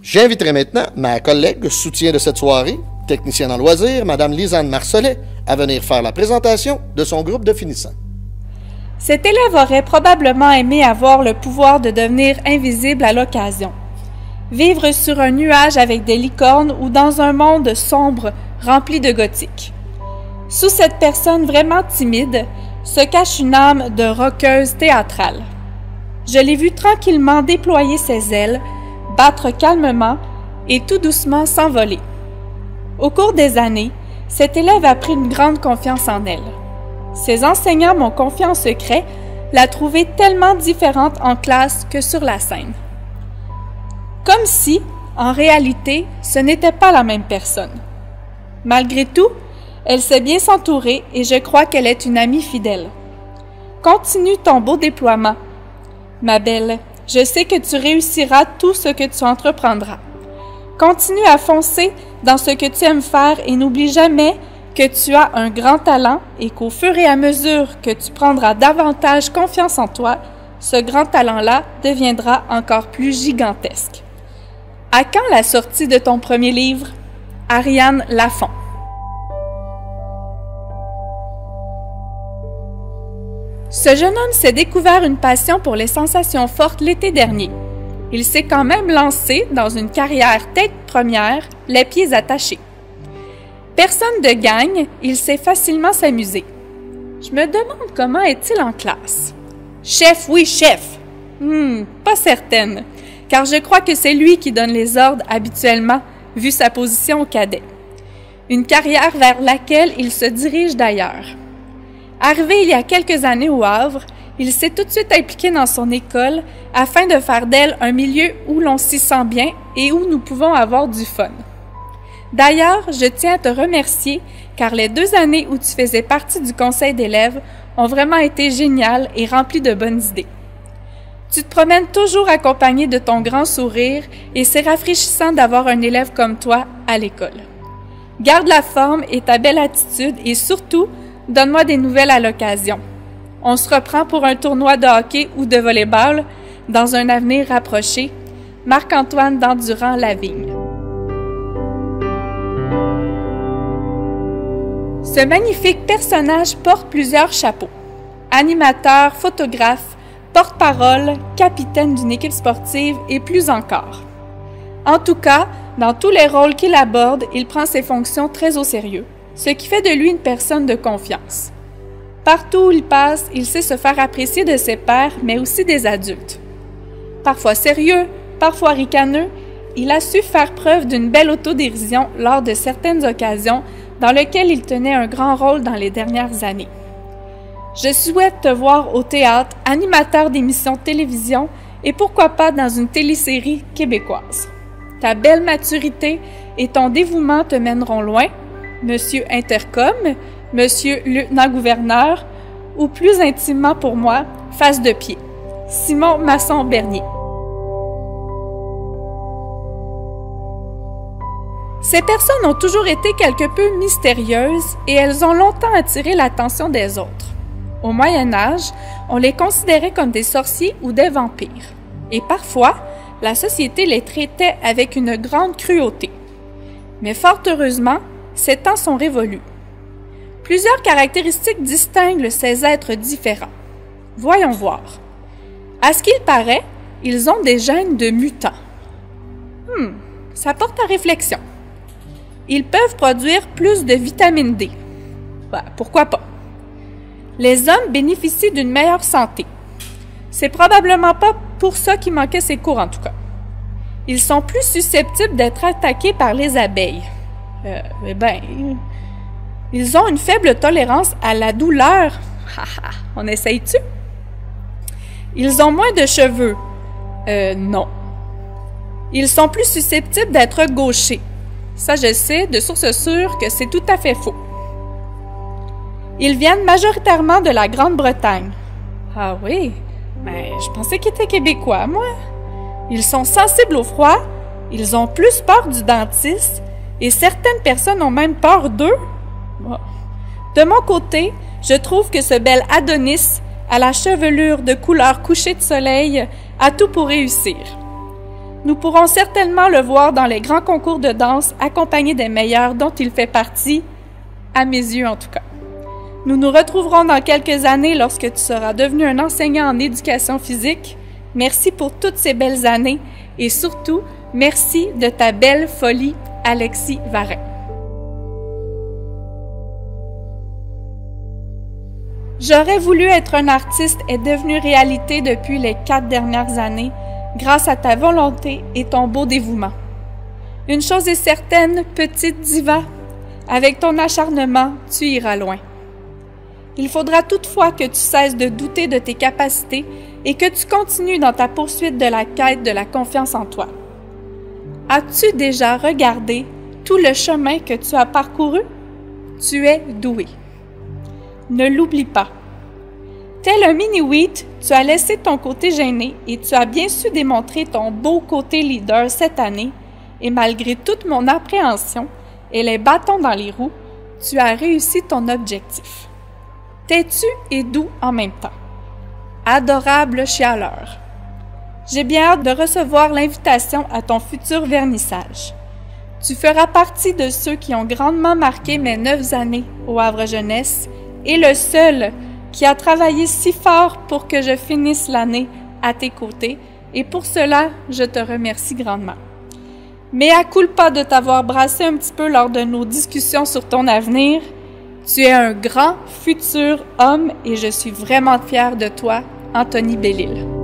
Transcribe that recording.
J'inviterai maintenant ma collègue soutien de cette soirée, technicienne en loisirs, Mme Lisanne Marcelet, à venir faire la présentation de son groupe de finissants. Cet élève aurait probablement aimé avoir le pouvoir de devenir invisible à l'occasion. Vivre sur un nuage avec des licornes ou dans un monde sombre rempli de gothique. Sous cette personne vraiment timide se cache une âme de rockeuse théâtrale. Je l'ai vu tranquillement déployer ses ailes, battre calmement et tout doucement s'envoler. Au cours des années, cet élève a pris une grande confiance en elle. Ses enseignants m'ont confié en secret la trouver tellement différente en classe que sur la scène. Comme si, en réalité, ce n'était pas la même personne. Malgré tout, elle sait bien s'entourer et je crois qu'elle est une amie fidèle. Continue ton beau déploiement. Ma belle, je sais que tu réussiras tout ce que tu entreprendras. Continue à foncer dans ce que tu aimes faire et n'oublie jamais que tu as un grand talent et qu'au fur et à mesure que tu prendras davantage confiance en toi, ce grand talent-là deviendra encore plus gigantesque. À quand la sortie de ton premier livre? Ariane Lafont. Ce jeune homme s'est découvert une passion pour les sensations fortes l'été dernier. Il s'est quand même lancé dans une carrière tête première, les pieds attachés. Personne de gang, il sait facilement s'amuser. Je me demande comment est-il en classe. Chef, oui, chef. Pas certaine, car je crois que c'est lui qui donne les ordres habituellement, vu sa position au cadet. Une carrière vers laquelle il se dirige d'ailleurs. Arrivé il y a quelques années au Havre, il s'est tout de suite impliqué dans son école afin de faire d'elle un milieu où l'on s'y sent bien et où nous pouvons avoir du fun. D'ailleurs, je tiens à te remercier car les 2 années où tu faisais partie du conseil d'élèves ont vraiment été géniales et remplies de bonnes idées. Tu te promènes toujours accompagné de ton grand sourire et c'est rafraîchissant d'avoir un élève comme toi à l'école. Garde la forme et ta belle attitude et surtout, donne-moi des nouvelles à l'occasion. On se reprend pour un tournoi de hockey ou de volley-ball dans un avenir rapproché. Marc-Antoine d'Endurant-Lavigne. Ce magnifique personnage porte plusieurs chapeaux. Animateur, photographe, porte-parole, capitaine d'une équipe sportive et plus encore. En tout cas, dans tous les rôles qu'il aborde, il prend ses fonctions très au sérieux, ce qui fait de lui une personne de confiance. Partout où il passe, il sait se faire apprécier de ses pairs, mais aussi des adultes. Parfois sérieux, parfois ricaneux, il a su faire preuve d'une belle autodérision lors de certaines occasions dans lesquelles il tenait un grand rôle dans les dernières années. Je souhaite te voir au théâtre, animateur d'émissions de télévision et pourquoi pas dans une télésérie québécoise. Ta belle maturité et ton dévouement te mèneront loin, Monsieur Intercom, Monsieur Lieutenant-Gouverneur, ou plus intimement pour moi, face de pied, Simon Masson-Bernier. Ces personnes ont toujours été quelque peu mystérieuses et elles ont longtemps attiré l'attention des autres. Au Moyen Âge, on les considérait comme des sorciers ou des vampires. Et parfois, la société les traitait avec une grande cruauté. Mais fort heureusement, ces temps sont révolus. Plusieurs caractéristiques distinguent ces êtres différents. Voyons voir. À ce qu'il paraît, ils ont des gènes de mutants. Ça porte à réflexion. Ils peuvent produire plus de vitamine D. Pourquoi pas? Les hommes bénéficient d'une meilleure santé. C'est probablement pas pour ça qu'il manquait ses cours en tout cas. Ils sont plus susceptibles d'être attaqués par les abeilles. Ils ont une faible tolérance à la douleur. On essaye-tu? Ils ont moins de cheveux. Non. Ils sont plus susceptibles d'être gauchers. Ça, je sais de source sûre que c'est tout à fait faux. Ils viennent majoritairement de la Grande-Bretagne. Ah oui? Mais je pensais qu'ils étaient québécois, moi. Ils sont sensibles au froid, ils ont plus peur du dentiste, et certaines personnes ont même peur d'eux. De mon côté, je trouve que ce bel Adonis, à la chevelure de couleur coucher de soleil, a tout pour réussir. Nous pourrons certainement le voir dans les grands concours de danse accompagné des meilleurs dont il fait partie, à mes yeux en tout cas. Nous nous retrouverons dans quelques années lorsque tu seras devenu un enseignant en éducation physique. Merci pour toutes ces belles années et surtout, merci de ta belle folie, Alexis Varin. J'aurais voulu être un artiste est devenu réalité depuis les 4 dernières années grâce à ta volonté et ton beau dévouement. Une chose est certaine, petite diva, avec ton acharnement, tu iras loin. Il faudra toutefois que tu cesses de douter de tes capacités et que tu continues dans ta poursuite de la quête de la confiance en toi. As-tu déjà regardé tout le chemin que tu as parcouru? Tu es doué. Ne l'oublie pas. Tel un mini-wheat, tu as laissé ton côté gêné et tu as bien su démontrer ton beau côté leader cette année et malgré toute mon appréhension et les bâtons dans les roues, tu as réussi ton objectif. Têtu et doux en même temps. Adorable chialeur. J'ai bien hâte de recevoir l'invitation à ton futur vernissage. Tu feras partie de ceux qui ont grandement marqué mes 9 années au Havre Jeunesse et le seul qui a travaillé si fort pour que je finisse l'année à tes côtés et pour cela, je te remercie grandement. Mea culpa de t'avoir brassé un petit peu lors de nos discussions sur ton avenir. Tu es un grand futur homme et je suis vraiment fière de toi, Anthony Bellil.